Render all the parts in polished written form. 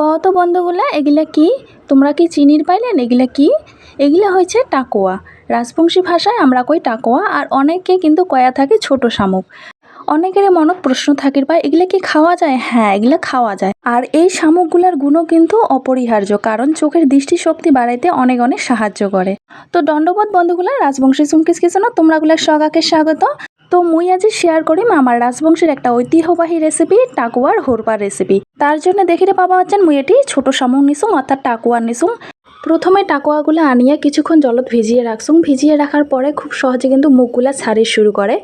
কত বন্ধুগুলা এগুলা কি? তোমরা কি চিনির পাইলেন? এগুলা কি? এগুলা হয়েছে টাকোয়া। রাজবংশী ভাষায় আমরা কই টাকোয়া, আর অনেকে কিন্তু কয়া থাকে ছোট শামুক। অনেকের মনত প্রশ্ন থাকির পায় এগুলা কি খাওয়া যায়? হ্যাঁ, এগুলা খাওয়া যায়। আর এই শামুকগুলার গুণও কিন্তু অপরিহার্য, কারণ চোখের দৃষ্টিশক্তি বাড়াইতে অনেক অনেক সাহায্য করে। তো দণ্ডবোধ বন্ধুগুলা, রাজবংশী চুমকিস কিচেন তোমরাগুলা সগাকে স্বাগত। তো মুই আজি শেয়ার করিম আমার রাজবংশের একটা ঐতিহ্যবাহী রেসিপি, টাকুয়ার হোরপার রেসিপি। তার জন্য দেখিতে পাবা হচ্ছেন মুই এটি ছোট শামুক নিছুম, অর্থাৎ টাকুয়ার নিছুম। প্রথমে টাকুয়াগুলো আনিয়ে কিছুক্ষণ জলত ভিজিয়ে রাখছুম। ভিজিয়ে রাখার পরে খুব সহজে কিন্তু মুখগুলা ছাড়ি শুরু করে,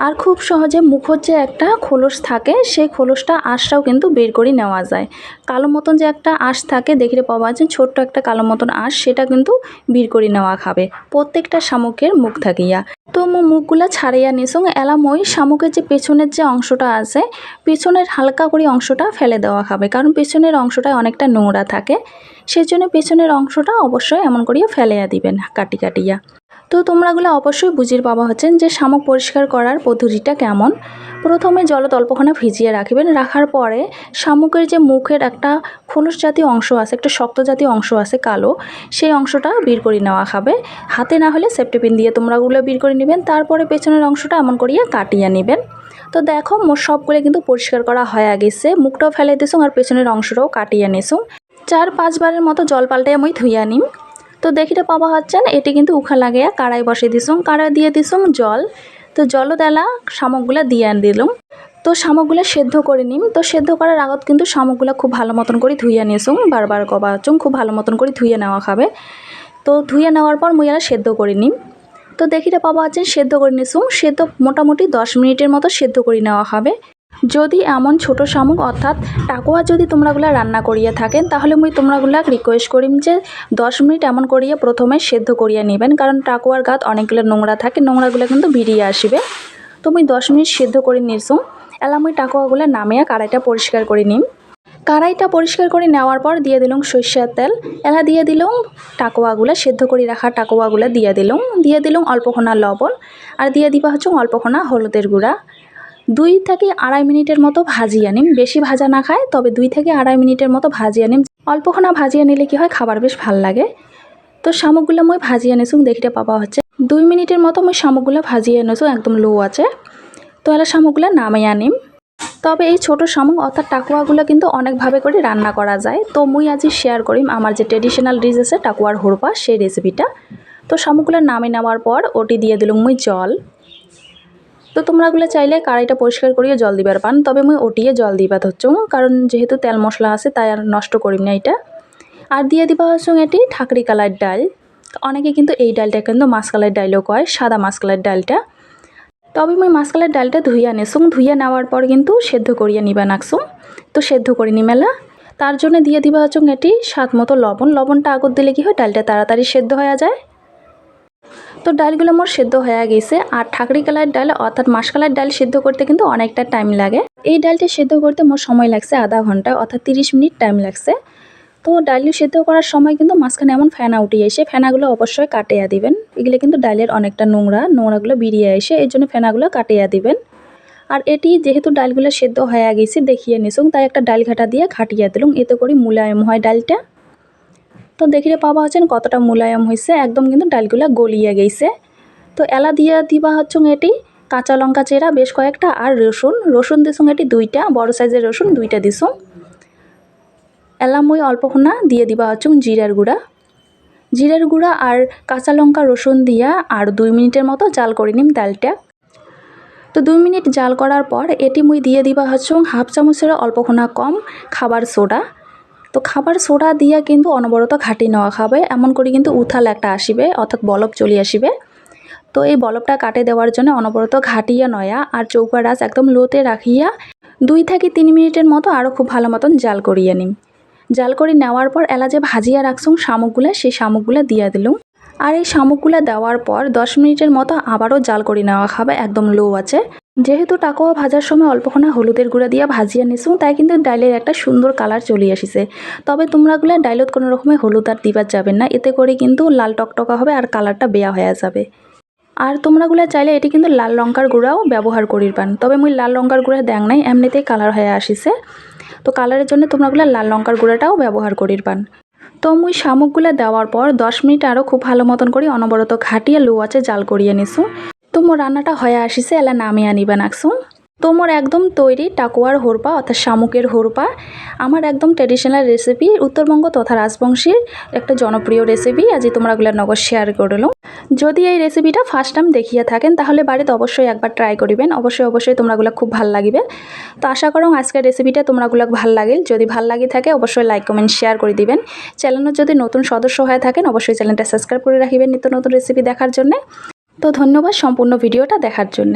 আর খুব সহজে মুখর যে একটা খোলস থাকে সেই খোলসটা আঁশটাও কিন্তু বের করে নেওয়া যায়। কালো মতন যে একটা আঁশ থাকে দেখিতে পাওয়া যায়, ছোট্ট একটা কালো মতন আঁশ, সেটা কিন্তু বের করে নেওয়া খাবে প্রত্যেকটা শামুকের মুখ থাকিয়া। তো মুখগুলা ছাড়িয়া নিছুং। এলাম ওই শামুকের যে পেছনের যে অংশটা আছে, পেছনের হালকা করে অংশটা ফেলে দেওয়া খাবে, কারণ পেছনের অংশটা অনেকটা নোংরা থাকে। সেই জন্য পেছনের অংশটা অবশ্যই এমন করিয়া ফেলাইয়া দিবেন কাটিয়া। তো তোমরাগুলো অবশ্যই বুঝিয়ে পাবা হচ্ছেন যে শামুক পরিষ্কার করার পদ্ধতিটা কেমন। প্রথমে জলত অল্পখানা ভিজিয়ে রাখবেন। রাখার পরে শামুকের যে মুখের একটা খোলস জাতীয় অংশ আছে, একটা শক্ত জাতীয় অংশ আছে কালো, সেই অংশটা বের করে নেওয়া খাবে। হাতে না হলে সেফটিপিন দিয়ে তোমরাগুলো বের করে নেবেন। তারপরে পেছনের অংশটা এমন করিয়া কাটিয়ে নেবেন। তো দেখো মোট সবগুলো কিন্তু পরিষ্কার করা হয়ে গেছে। মুখটাও ফেলে দিছুম আর পেছনের অংশটাও কাটিয়ে নিছুম। 4-5 বারের মতো জল পাল্টে আমি ধুইয়া নিম। তো দেখিতে পাবা হচ্ছেন এটি কিন্তু উখা লাগিয়া কাড়াই বসে দিছুম। কাড়াই দিয়ে দিছুম জল। তো জলও দেলা শামুকগুলা দিয়ে দিলুম। তো শামুকগুলা সেদ্ধ করে নিম। তো সেদ্ধ করার আগত কিন্তু শামুকগুলা খুব ভালো মতন করে ধুইয়া নিয়েছুম। বারবার কবা হচ্ছুম খুব ভালো মতন করে ধুইয়া নেওয়া খাবে। তো ধুইয়া নেওয়ার পর মুই এলা সেদ্ধ করে নিম। তো দেখিতে পাবা হচ্ছেন সেদ্ধ করে নিছুম। সেদ্ধ মোটামুটি 10 মিনিটের মতো সেদ্ধ করে নেওয়া খাবে। যদি এমন ছোট শামুক অর্থাৎ টাকুয়া যদি তোমরাগুলা রান্না করিয়া থাকেন, তাহলে মুই তোমরাগুলা রিকোয়েস্ট করিম যে 10 মিনিট এমন করিয়া প্রথমে সেদ্ধ করিয়া নেবেন, কারণ টাকুয়ার গাত অনেকগুলো নোংরা থাকে, নোংরাগুলো কিন্তু বেরিয়ে আসবে। তো মুই 10 মিনিট সেদ্ধ করে নিছুম। এলা মুই টাকুয়াগুলা নামিয়া কাড়াইটা পরিষ্কার করে নিম। কাড়াইটা পরিষ্কার করে নেওয়ার পর দিয়ে দিলুম সরিষার তেল। এলা দিয়ে দিলুম টাকুয়াগুলা, সেদ্ধ করে রাখা টাকুয়াগুলা দিয়ে দিলুম অল্পখানা লবণ, আর দিয়ে দিবা হচ্ছে অল্পখানা হলুদের গুঁড়া। 2 থেকে 2.5 মিনিটের মতো ভাজিয়ে নিম। বেশি ভাজা না খায়, তবে 2 থেকে 2.5 মিনিটের মতো ভাজিয়ে নিম। অল্পখানা ভাজিয়ে নিলে কি হয়, খাবার বেশ ভাল লাগে। তো শামুকগুলো মই ভাজিয়ে নিছুম। দেখিতে পাবা হচ্ছে 2 মিনিটের মতো মই শামুকগুলো ভাজিয়ে নিছুম, একদম লো আছে। তো এলা শামুকগুলো নামিয়ে নিম। তবে এই ছোট শামুক অর্থাৎ টাকুয়াগুলো কিন্তু অনেকভাবে করে রান্না করা যায়। তো মুই আজি শেয়ার করিম আমার যে ট্রেডিশনাল ডিশ আছে টাকুয়ার হোরপা, সেই রেসিপিটা। তো শামুকগুলো নামিয়ে নেওয়ার পর ওটি দিয়ে দিলুম মুই জল। তো তোমরাগুলো চাইলে কড়াইটা পরিষ্কার করিয়ে জল দিবার পান, তবে মুই ওটিয়ে জল দিবা হচ্ছ, কারণ যেহেতু তেল মশলা আছে তাই আর নষ্ট করিম না এটা। আর দিয়ে দিবা হচ্ছে এটি ঠাকরি কালার ডাল। অনেকে কিন্তু এই ডালটা কিন্তু মাসকালের ডালও কয়, সাদা মাসকালের ডালটা। তবে মুই মাসকালের ডালটা ধুইয়া নেছুম। ধুইয়া নেওয়ার পর কিন্তু সেদ্ধ করিয়া নিবা নাকছুম। তো সেদ্ধ করে নিমেলা। তার জন্য দিয়ে দিবা হচ্ছে এটি স্বাদ মতো লবণ। লবণটা আগত দিলে কি হয়, ডালটা তাড়াতাড়ি সেদ্ধ হয়ে যায়। তো ডালগুলো মোর সেদ্ধ হয়ে গেছে। আর ঠাকরি কালার ডাল অর্থাৎ মাসকালের ডাল সেদ্ধ করতে কিন্তু অনেকটা টাইম লাগে। এই ডালটা সেদ্ধ করতে মোর সময় লাগছে আধা ঘন্টা, অর্থাৎ 30 মিনিট টাইম লাগছে। তো ডাল সেদ্ধ করার সময় কিন্তু মাঝখানে এমন ফেনা উঠে এসে, ফেনাগুলো অবশ্যই কাটিয়ে দিবেন। এগুলো কিন্তু ডালের অনেকটা নোংরাগুলো বেরিয়ে এসে, এই জন্য ফেনাগুলো কাটিয়ে দিবেন। আর এটি যেহেতু ডালগুলো সেদ্ধ হয়ে গেছে দেখিয়ে নিছুম, তাই একটা ডাল ঘাটা দিয়ে ঘাটিয়ে দিলুম, এতে করে মুলায়ম হয় ডালটা। তো দেখিতে পাবা হচ্ছেন কতটা মুলায়ম হয়েছে, একদম কিন্তু ডালগুলা গলিয়ে গেছে। তো এলা দিয়ে দিবা হচ্ছে এটি কাঁচা লঙ্কা চেরা বেশ কয়েকটা, আর রসুন দিছুম এটি 2টা, বড় সাইজের রসুন 2টা দিছুম। এলা মুই অল্পখানা দিয়ে দিবা হচ্ছে জিরার গুঁড়া আর কাঁচা লঙ্কা রসুন দিয়া আর 2 মিনিটের মতো জাল করে নিম ডালটা। তো 2 মিনিট জাল করার পর এটি মুই দিয়ে দিবা হচ্ছে হাফ চামচের অল্পখানা কম খাবার সোডা। তো খাবার সোডা দিয়া কিন্তু অনবরত ঘাটি নেওয়া খাবে, এমন করে কিন্তু উথাল একটা আসিবে, অর্থাৎ বলক চলে আসিবে। তো এই বলকটা কাটে দেওয়ার জন্য অনবরত ঘাটিয়া নয়া আর চৌকার আঁচ একদম লোতে রাখিয়া 2 থেকে 3 মিনিটের মতো আরও খুব ভালো মতন জাল করিয়ে নিম। জাল করে নেওয়ার পর এলা যে ভাজিয়া রাখছুম শামুকগুলা, সেই শামুকগুলা দিয়া দিলুম। আর এই শামুকগুলা দেওয়ার পর 10 মিনিটের মতো আবারও জাল করে নেওয়া খাবে, একদম লো আছে। যেহেতু টাকুয়া ভাজার সময় অল্পখানা হলুদের গুঁড়া দিয়ে ভাজিয়া নিছুম, তাই কিন্তু ডাইলের একটা সুন্দর কালার চলে আসিছে। তবে তোমরাগুলা ডাইলত কোনো রকমের হলুদ আর দিবার যাবেন না, এতে করে কিন্তু লাল টকটকা হবে আর কালারটা বেয়া হয়ে যাবে। আর তোমরাগুলা চাইলে এটি কিন্তু লাল লঙ্কার গুঁড়াও ব্যবহার করির পান, তবে মুই লাল লঙ্কার গুঁড়া দেং নাই, এমনিতেই কালার হয়ে আসিছে। তো কালারের জন্য তোমরাগুলো লাল লঙ্কার গুঁড়াটাও ব্যবহার করিরবান। তো মুই শামুকগুলো দেওয়ার পর 10 মিনিট আরও খুব ভালো মতন করে অনবরত ঘাটিয়ে লো আছে জাল করিয়ে নিছু। তো মোর রান্নাটা হয়ে আসিছে, এলা নামিয়ে আনিবা নাকছু। তো মোর একদম তৈরি টাকুয়ার হোরপা অর্থাৎ শামুকের হোরপা আমার একদম ট্রেডিশনাল রেসিপি, উত্তরবঙ্গ তথা রাজবংশীর একটা জনপ্রিয় রেসিপি আজ তোমরাগুলোর নগর শেয়ার করলাম। যদি এই রেসিপিটা ফার্স্ট টাইম দেখিয়ে থাকেন তাহলে বাড়িতে অবশ্যই একবার ট্রাই করিবেন, অবশ্যই তোমরাগুলো খুব ভাল লাগিবে। তো আশা করো আজকের রেসিপিটা তোমরাগুলো ভাল লাগিল। যদি ভাল লাগি থাকে অবশ্যই লাইক কমেন্ট শেয়ার করে দিবেন। চ্যানেলের যদি নতুন সদস্য হয়ে থাকেন অবশ্যই চ্যানেলটা সাবস্ক্রাইব করে রাখিবেন নিত্য নতুন রেসিপি দেখার জন্য। তো ধন্যবাদ সম্পূর্ণ ভিডিওটা দেখার জন্য।